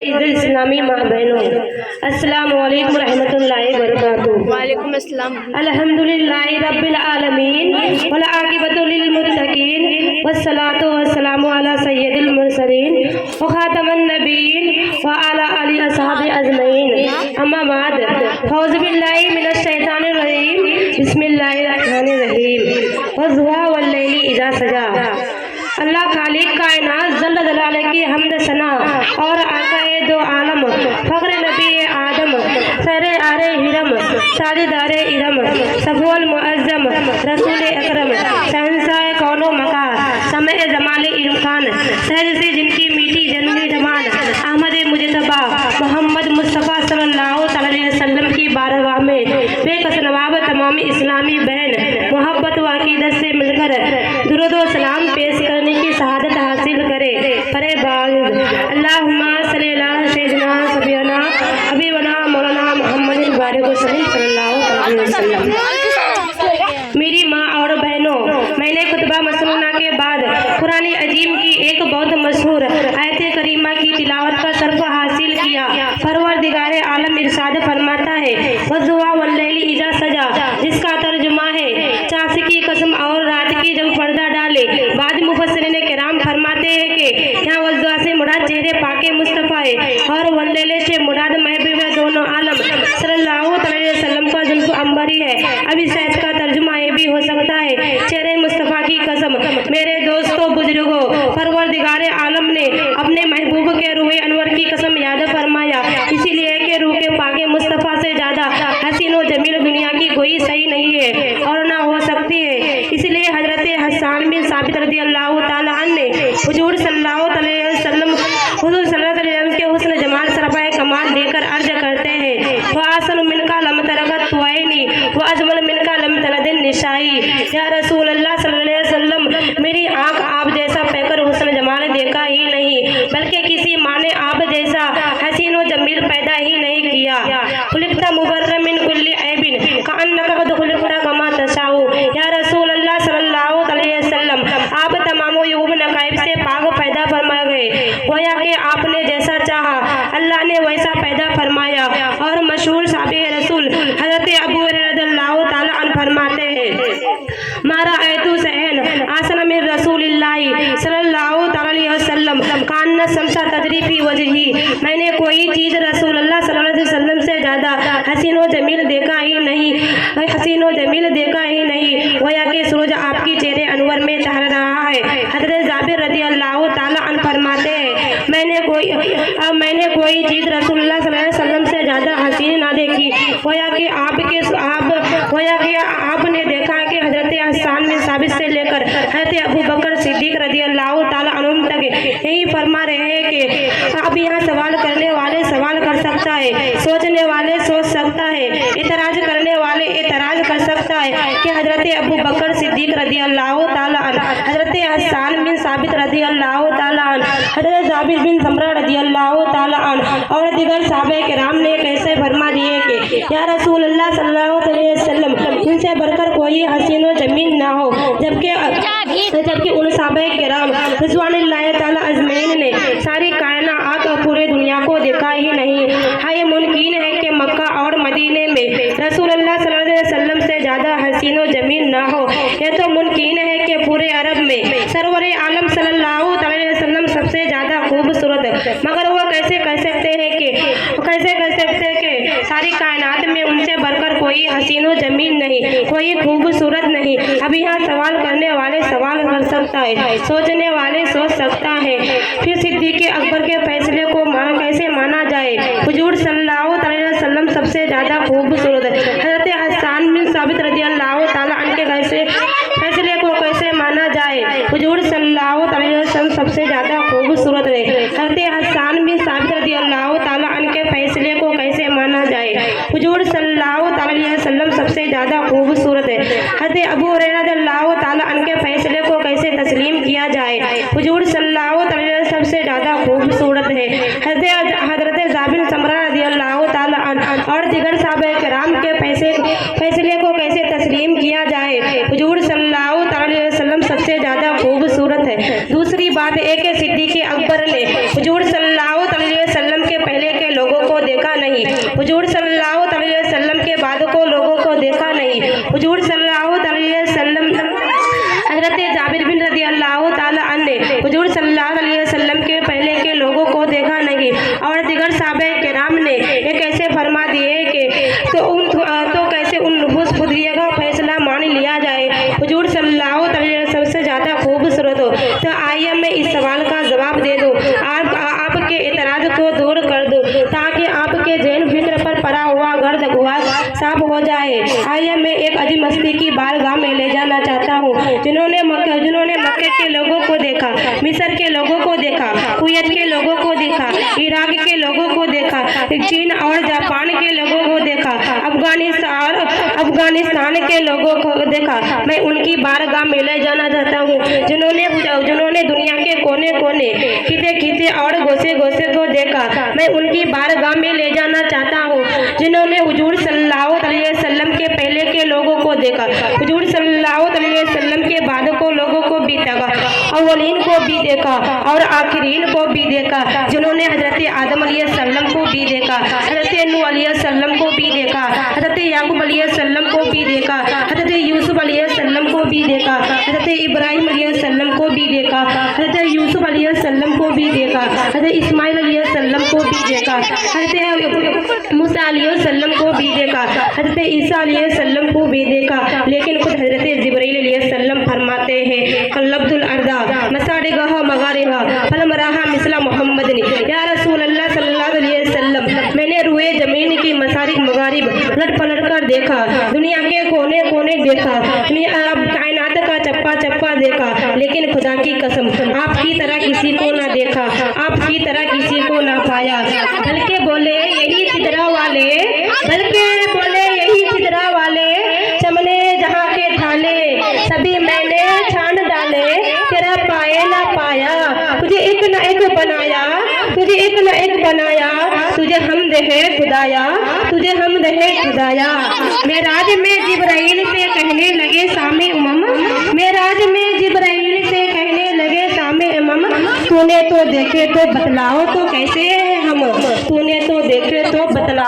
इस्लामी माँ बहनों, अस्सलामु अलैकुम रहमतुल्लाहि व बरकातुहू। वालेकुम अस्सलाम। अल्हम्दुलिल्लाहि रब्बिल आलमीन वल आक़िबतु लिल मुत्तक़ीन वस्सलातु वस्सलामु अला सय्यिदिल मुरसलीन व खातमन नबिय्यीन व अला आलिहि अस्हाबि अजमईन। अम्मा बाद, औज़ु बिल्लाहि मिनश शैतानिर रजीम, बिस्मिल्लाहिर रहमानिर रहीम। वज़्ज़ुहा वल लैलि इज़ा सजा। अल्लाह खालिक कायनात जल्ल जलालह की हम्द सना और आकाए दो आलम फ़ख्र नबी आदम सरे आरे हिरम साजिदारे इरम सफ़ुल मुअज़्ज़म रसूल अकरम शहंशाह कौनो मका समय जमाल इरफान सहज से जिनकी मीठी जन्मी जबान अहमद मुजतबा मोहम्मद मुस्तफ़ा सल्लल्लाहु अलैहि वसल्लम की बारगाह में बेकस नवाब तमाम इस्लामी बहन मोहब्बत व अक़ीदत से मिलकर दुरूद व सलाम पेश करने की शहादत हासिल करे। परे बाज़ अल्लाहुम्मा सल्ली अला सय्यिदिना सफियना हबीबना मौलाना मुहम्मदिन बारिक सल्लल्लाहु अलैहि वसल्लम। मेरी माँ और बहनों, मैंने खुतबा मसनूना के बाद कुरान अजीम की एक बहुत मशहूर आयत करीमा की तिलावत का शर्फ हासिल किया। परवरदिगार आलम इरशाद फरमाता है, वज़्ज़ुहा वल लैलि इज़ा सजा, जिसका तर्जुमा है चाँद की कसम और रात की जब पर्दा डाले। बाद मुफस्सिरीन किराम फरमाते हैं कि यहाँ वज़्ज़ुहा से मुराद चेहरे पाके मुस्तफ़ा है और वल लैलि से मुराद महबूब दोनों आलम सल्लल्लाहु अलैहि वसल्लम का जुल्फ़ अंबरी है। अब इस आयत का तर्जुमा ये भी हो सकता है, चेहरे मुस्तफ़ा की कसम। मेरे दोस्तों बुजुर्गों, परवरदिगार आलम ने अपने महबूब के रूह अनवर की कसम याद फरमाया, इसीलिए कि रूह के पाके मुस्तफ़ा से ज़्यादा हसीन और जमील दुनिया की कोई सही नहीं है और ना हो सकती है। इसलिए हज़रत हसन बिन साबित रज़ियल्लाहु ताला अन्हु ने हुजूर सल्लल्लाहु अलैहि वसल्लम के हुस्न जमाल सरफ़ाए कमाल देकर अर्ज करते हैं, व आसन मिनका लम तरगत तुआइनी व अजमल मिनका लम तलदिन निशाई। या रसूल अल्लाह सल्लल्लाहु अलैहि वसल्लम, मेरी आँख आप जैसा पैकर हुस्न जमाल देखा ही नहीं, बल्कि किसी माँ ने आप जैसा हसीन और जमील पैदा ही नहीं किया। खुलिक़्ता मुबर्रअ मिन कुल्ली ऐबिन कअन्नका क़द खुलिक़्ता कमा तशाउ। या रसूल अल्लाह सल्लल्लाहु अलैहि वसल्लम, आप तमाम यूब नकाइब से पाक पैदा फरमा गए, गोया कि आपने जैसा चाहा अल्लाह ने वैसा पैदा फरमाया। और मशहूर साहिब रसूल हज़रत अबू हुरैरा रज़ियल्लाहु ताला अन्हु फरमाते हैं, मारा ऐतु सहन आसन में रसूलिल्लाहि सल्लल्लाहु अलैहि वसल्लम कान्ना शम्सा तजरी फी वजही। मैंने कोई चीज़ रसूलुल्लाह सल्लल्लाहु अलैहि वसल्लम से ज़्यादा हसीन और जमील देखा ही नहीं, गोया कि सूरज आपकी चेहरे अनवर में टहल रहा है। हज़रत जाबिर रज़ियल्लाहु ताला अन्हु फरमाते हैं, मैंने कोई चीज़ रसूलुल्लाह सल्लल्लाहु अलैहि वसल्लम से ज़्यादा हसीन ना देखी, गोया कि आपने देखा कि हज़रत हसन बिन साबित से लेकर हज़रत अबू बकर सिद्दीक़ रज़ियल्लाहु ताला अन्हुम तक यही फरमा रहे हैं कि अब यहाँ सवाल करने वाले सवाल कर सकता है, सोचने वाले सोच सकता है, इतराज करने वाले इतराज कर सकता है कि हज़रत अबू बकर सिद्दीक़ रज़ियल्लाहु ताला अन्हु, हज़रत हसन बिन साबित रज़ियल्लाहु ताला अन्हु, हज़रत जाबिर बिन समरा रज़ियल्लाहु ताला अन्हु और दीगर सहाबा किराम ने कैसे फरमा दिए कि या रसूलुल्लाह सल्लल्लाहु अलैहि वसल्लम, इनसे बढ़कर कोई हसीन व जमील ना हो। जबकि उन सहाबा किराम रिज़वानुल्लाहि ताला अजमईन ने सारी कायनात और पूरे दुनिया को देखा ही नहीं। हाँ, ये मुमकिन है कि मक्का और मदीने में रसूलुल्लाह सल्लल्लाहु अलैहि वसल्लम से ज़्यादा हसीन व जमील ना हो। ये तो मुमकिन है कि पूरे अरब में सरवर आलम सल्लल्लाहु अलैहि वसल्लम सबसे ज़्यादा खूबसूरत, मगर वो कैसे कह सकते हैं कि सारी कायनात में उनसे बढ़कर कोई हसीन व जमील नहीं, कोई खूबसूरत नहीं। अब यहाँ सवाल करने वाले सवाल कर सकता है, सोचने वाले सोच सकता है। फिर सिद्दीक़ अकबर के फैसले को कैसे माना जाए? हुजूर सल्लल्लाहु अलैहि वसल्लम सबसे ज़्यादा खूबसूरत, हज़रत हसन बिन साबित रज़ियल्लाहु ताला अन्हु के फैसले को कैसे माना जाए? हुजूर सल्लल्लाहु अलैहि वसल्लम सबसे ज़्यादा खूबसूरत है, हज़रत हसन बिन साबित रज़ियल्लाहु ताला अन्हु के फैसले को कैसे माना जाए? हुजूर सल्लल्लाहु अलैहि वसल्लम सबसे ज़्यादा खूबसूरत है, हज़रत अबू हुरैरा रज़ियल्लाहु ताला अन्हु के फैसले को कैसे तस्लीम किया जाए? हुजूर सल्लल्लाहु अलैहि वसल्लम सबसे ज़्यादा खूबसूरत है, हज़रत जाबिर समरा रज़ियल्लाहु ताला अन्हु और दीगर सहाबा किराम के फैसले को कैसे तस्लीम किया जाए? हुजूर सल्लल्लाहु अलैहि वसल्लम सबसे ज़्यादा खूबसूरत है। दूसरी बात एक सिद्दीक़ अकबर ने हुजूर सल्लल्लाहु अलैहि वसल्लम के नहीं, हुजूर सल्लल्लाहु अलैहि वसल्लम के बाद को लोगों को देखा नहीं। हुजूर सल्लल्लाहु अलैहि वसल्लम हज़रत जाबिर बिन रज़ी अल्लाह ताला अन्हु ने हुजूर सल्लल्लाहु अलैहि वसल्लम के पहले के लोगों को देखा नहीं। और दिगर साहबे किराम ने ये कैसे फरमा दिए कि तो कैसे उन खुदिया का फैसला मान लिया जाए, हुजूर सल्लल्लाहु अलैहि वसल्लम सबसे ज़्यादा खूबसूरत हो। तो आइए मैं इस सवाल का जवाब दे दूँ, आपके एतराज़ को दूर कर दूँ ताकि आपके जहन फिक्र पर पड़ा हुआ गर्द गुआ साफ हो जाए। आइए मैं एक अजीब हस्ती की बारगाह में ले जाना चाहता हूँ जिन्होंने मक्के के लोगों को देखा, मिस्र के लोगों को देखा, कुवैत के लोगों को देखा, इराक के लोगों को देखा, चीन और जापान के लोगों को देखा, अफगानिस्तान के लोगों को देखा। मैं उनकी बारगाह में ले जाना चाहता हूँ जिन्होंने दुनिया के कोने कोने खिते और गोसे को देखा। मैं उनकी बारगाह में ले जाना चाहता हूँ जिन्होंने हुजूर सल्लल्लाहु अलैहि वसल्लम के पहले के लोगों को देखा, हुजूर सल्लल्लाहु अलैहि वसल्लम के बाद को लोगों को भी देखा, अव्वलीन को भी देखा और आखिरीन को भी देखा, जिन्होंने हजरत आदम अलैहिस्सलाम को भी देखा, हजरत नूह अलैहिस्सलाम को भी देखा, हजरत याकूब अलैहिस्सलाम को भी देखा, हजरत यूसुफ अलैहिस्सलाम को भी देखा, हजरत इब्राहिम अलैहिस्सलाम को भी देखा, हजरत यूसुफ अलैहिस्सलाम को भी देखा, हजरत इस्माइल अलैहिस्सलाम को भी देखा, हजरत मूसा अलैहिस्सलाम को भी देखा, हजरत ईसा अलैहिस्सलाम को भी देखा। लेकिन खुद हजरत जिब्रील अलैहिस्सलाम फरमाते हैं कल्लब्दुल अर्दा मसारिगहा मगारिबा फलमराहा मिसला मोहम्मद या रसूल अल्लाह सल्लल्लाहु अलैहि वसल्लम, मैंने रुए जमीन की मसारिक मगारिब पलट कर देखा, दुनिया के कोने कोने देखा, कायनात का चप्पा देखा, लेकिन खुदा की कसम आपकी तरह किसी को ना देखा, आपकी तरह किसी को ना पाया। बल्कि बोले यही सिदरा वाले चमने जहाँ के थाले सभी मैंने छान डाले, तेरा पाए ना पाया, तुझे एक न एक बनाया, तुझे हमद है खुदाया, मेराज में जिब्राइल से कहने लगे सामे उमम, तूने तो देखे तो बतलाओ तो कैसे हैं हम, तूने तो देखे तो बतलाओ।